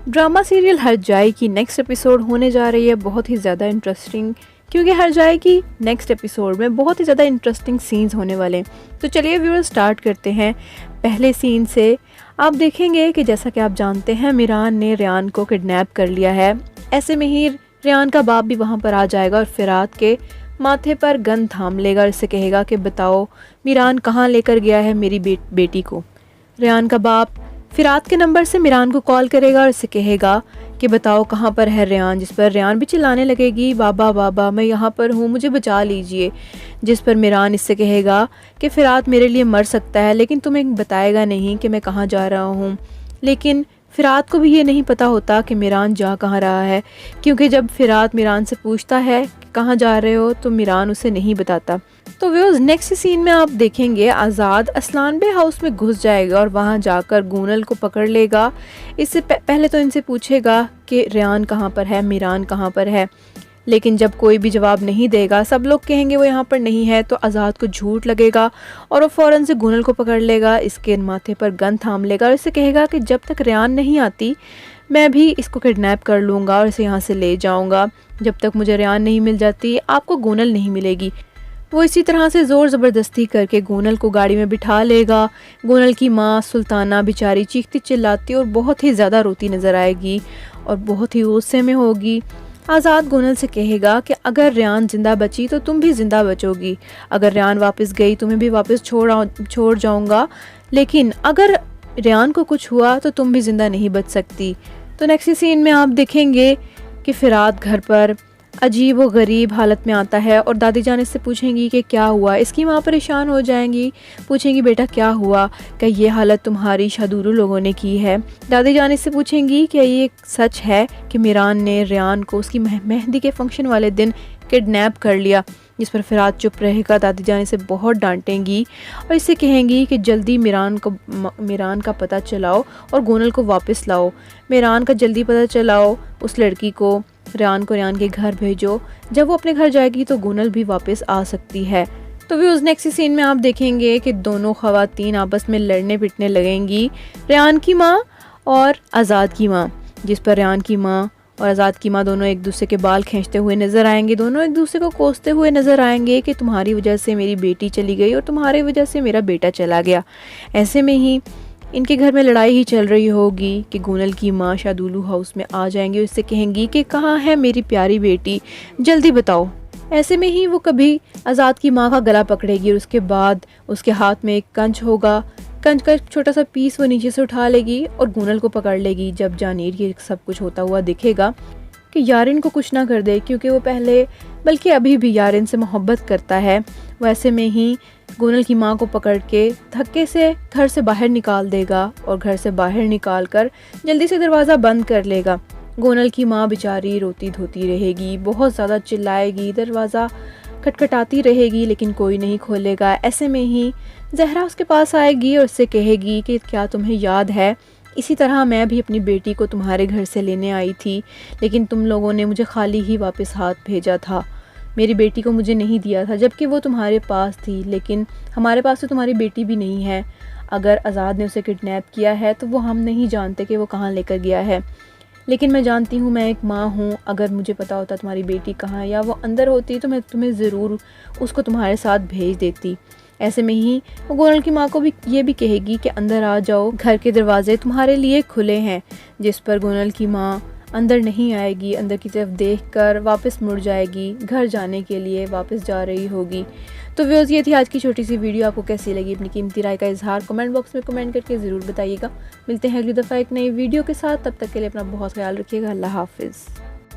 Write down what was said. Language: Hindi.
ड्रामा सीरियल हर जाए की नेक्स्ट एपिसोड होने जा रही है बहुत ही ज़्यादा इंटरेस्टिंग, क्योंकि हर जाए की नेक्स्ट एपिसोड में बहुत ही ज़्यादा इंटरेस्टिंग सीन्स होने वाले हैं। तो चलिए व्यूअर स्टार्ट करते हैं पहले सीन से। आप देखेंगे कि जैसा कि आप जानते हैं मीरान ने रेयान को किडनैप कर लिया है। ऐसे में ही रेयान का बाप भी वहाँ पर आ जाएगा और फिरात के माथे पर गन थाम लेगा और इससे कहेगा कि बताओ मीरान कहाँ लेकर गया है मेरी बेटी को। रेयान का बाप फिरात के नंबर से मीरान को कॉल करेगा और इससे कहेगा कि बताओ कहाँ पर है रेयान, जिस पर रेयान भी चिल्लाने लगेगी बाबा बाबा मैं यहाँ पर हूँ, मुझे बचा लीजिए। जिस पर मीरान इससे कहेगा कि फिरात मेरे लिए मर सकता है लेकिन तुम्हें बताएगा नहीं कि मैं कहाँ जा रहा हूँ। लेकिन फिरात को भी ये नहीं पता होता कि मीरान जा कहाँ रहा है, क्योंकि जब फिरात मीरान से पूछता है कि कहाँ जा रहे हो तो मीरान उसे नहीं बताता। तो व्यूअर्स नेक्स्ट सीन में आप देखेंगे आज़ाद असलान बे हाउस में घुस जाएगा और वहाँ जाकर गूनल को पकड़ लेगा। इससे पहले तो इनसे पूछेगा कि रेयान कहाँ पर है, मीरान कहाँ पर है। लेकिन जब कोई भी जवाब नहीं देगा, सब लोग कहेंगे वो यहाँ पर नहीं है, तो आज़ाद को झूठ लगेगा और वो फ़ौरन से गूनल को पकड़ लेगा, इसके माथे पर गन थाम लेगा और इससे कहेगा कि जब तक रेयान नहीं आती मैं भी इसको किडनैप कर लूँगा और इसे यहाँ से ले जाऊँगा। जब तक मुझे रेयान नहीं मिल जाती आपको गूनल नहीं मिलेगी। वो इसी तरह से ज़ोर ज़बरदस्ती करके गूनल को गाड़ी में बिठा लेगा। गूनल की माँ सुल्ताना बेचारी चीखती चिल्लाती और बहुत ही ज़्यादा रोती नज़र आएगी और बहुत ही गुस्से में होगी। आज़ाद गूनल से कहेगा कि अगर रेयान ज़िंदा बची तो तुम भी ज़िंदा बचोगी, अगर रेयान वापस गई तुम्हें भी वापस छोड़ जाऊँगा, लेकिन अगर रेयान को कुछ हुआ तो तुम भी ज़िंदा नहीं बच सकती। तो नेक्स्ट सीन में आप देखेंगे कि फिरात घर पर अजीब व गरीब हालत में आता है और दादी जान इससे पूछेंगी कि क्या हुआ। इसकी माँ परेशान हो जाएंगी, पूछेंगी बेटा क्या हुआ, क्या ये हालत तुम्हारी शादुलू लोगों ने की है। दादी जान इससे पूछेंगी कि ये सच है कि मीरान ने रेयान को उसकी मेहंदी के फंक्शन वाले दिन किडनैप कर लिया। जिस पर फिरात चुप रहेगा। दादी जान इसे बहुत डांटेंगी और इससे कहेंगी कि जल्दी मीरान का पता चलाओ और गूनल को वापस लाओ। मीरान का जल्दी पता चलाओ, उस लड़की को रेयान के घर भेजो। जब वो अपने घर जाएगी तो गूनल भी वापस आ सकती है। तो भी उस नेक्स्ट सीन में आप देखेंगे कि दोनों खवातीन आपस में लड़ने पिटने लगेंगी, रेयान की माँ और आज़ाद की माँ। जिस पर रेयान की माँ और आज़ाद की माँ दोनों एक दूसरे के बाल खींचते हुए नज़र आएंगे। दोनों एक दूसरे को कोसते हुए नज़र आएंगे कि तुम्हारी वजह से मेरी बेटी चली गई और तुम्हारी वजह से मेरा बेटा चला गया। ऐसे में ही इनके घर में लड़ाई ही चल रही होगी कि गूनल की माँ शादुलू हाउस में आ जाएंगी और इससे कहेंगी कि कहाँ है मेरी प्यारी बेटी, जल्दी बताओ। ऐसे में ही वो कभी आज़ाद की माँ का गला पकड़ेगी और उसके बाद उसके हाथ में एक कंच होगा। कंच का छोटा सा पीस वो नीचे से उठा लेगी और गूनल को पकड़ लेगी। जब जानीर ये सब कुछ होता हुआ दिखेगा कि यारिन को कुछ ना कर दे, क्योंकि वो पहले बल्कि अभी भी यारिन से मोहब्बत करता है। वैसे में ही गूनल की माँ को पकड़ के धक्के से घर से बाहर निकाल देगा और घर से बाहर निकाल कर जल्दी से दरवाज़ा बंद कर लेगा। गूनल की माँ बेचारी रोती धोती रहेगी, बहुत ज़्यादा चिल्लाएगी, दरवाज़ा खटखटाती रहेगी लेकिन कोई नहीं खोलेगा। ऐसे में ही जहरा उसके पास आएगी और उससे कहेगी कि क्या तुम्हें याद है, इसी तरह मैं भी अपनी बेटी को तुम्हारे घर से लेने आई थी, लेकिन तुम लोगों ने मुझे खाली ही वापस हाथ भेजा था, मेरी बेटी को मुझे नहीं दिया था, जबकि वो तुम्हारे पास थी। लेकिन हमारे पास तो तुम्हारी बेटी भी नहीं है। अगर आज़ाद ने उसे किडनैप किया है तो वो हम नहीं जानते कि वो कहाँ लेकर गया है, लेकिन मैं जानती हूँ, मैं एक माँ हूँ, अगर मुझे पता होता तुम्हारी बेटी कहाँ है या वो अंदर होती तो मैं तुम्हें ज़रूर उसको तुम्हारे साथ भेज देती। ऐसे में ही वो गूनल की माँ को भी ये भी कहेगी कि अंदर आ जाओ, घर के दरवाजे तुम्हारे लिए खुले हैं। जिस पर गूनल की माँ अंदर नहीं आएगी, अंदर की तरफ देखकर वापस मुड़ जाएगी, घर जाने के लिए वापस जा रही होगी। तो व्यूअर्स ये थी आज की छोटी सी वीडियो। आपको कैसी लगी अपनी कीमती राय का इजहार कमेंट बॉक्स में कमेंट करके ज़रूर बताइएगा। मिलते हैं अगली दफ़ा एक नई वीडियो के साथ, तब तक के लिए अपना बहुत ख्याल रखिएगा। अल्लाह हाफिज़।